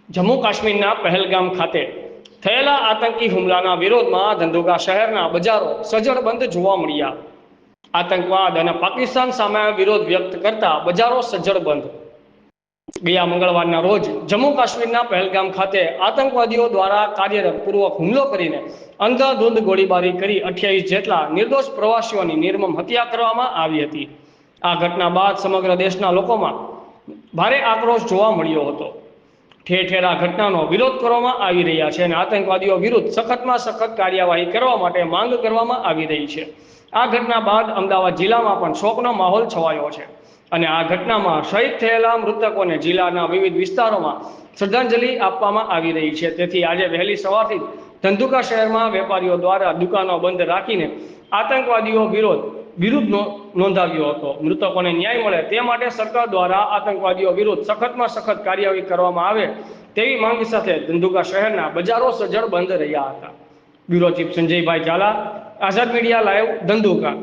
જમ્મુ કાશ્મીરના પહેલગામ ખાતે થયેલા આતંકી હુમલાના વિરોધમાં ધંધુકા શહેરના બજારો સજ્જડ બંધ જોવા મળ્યા। આતંકવાદ અને પાકિસ્તાન સામે વિરોધ વ્યક્ત કરતા બજારો સજ્જડ બંધ। ગયા મંગળવારના રોજ જમ્મુ કાશ્મીરના પહેલગામ ખાતે આતંકવાદીઓ દ્વારા કાર્યપૂર્વક હુમલો કરીને અંધાધૂંધ ગોળીબારી કરી 28 જેટલા નિર્દોષ પ્રવાસીઓની નિર્મમ હત્યા કરવામાં આવી હતી। આ ઘટના બાદ સમગ્ર દેશના લોકોમાં ભારે આક્રોશ જોવા મળ્યો હતો। ઠેર ઠેર આ ઘટનાનો વિરોધ કરવામાં આવી રહ્યા છે અને આતંકવાદીઓ વિરુદ્ધ સખતમાં સખત કાર્યવાહી કરવા માટે માંગ કરવામાં આવી રહી છે। આ ઘટના બાદ અમદાવાદ જિલ્લામાં પણ શોકનો માહોલ છવાયો છે અને આ ઘટનામાં શહીદ થયેલા મૃતકોને જિલ્લાના વિવિધ વિસ્તારોમાં શ્રદ્ધાંજલિ આપવામાં આવી રહી છે। તેથી આજે વહેલી સવારથી ધંધુકા શહેરમાં વેપારીઓ દ્વારા દુકાનો બંધ રાખીને આતંકવાદીઓ વિરુદ્ધ નોંધાવ્યો હતો। મૃતકોને ન્યાય મળે તે માટે સરકાર દ્વારા આતંકવાદીઓ વિરુદ્ધ સખતમાં સખત કાર્યવાહી કરવામાં આવે તેવી માંગ સાથે ધંધુકા શહેરના બજારો સજ્જડ બંધ રહ્યા હતા। બ્યુરો ચીફ સંજયભાઈ ઝાલા, આઝાદ મીડિયા લાઈવ, ધંધુકા।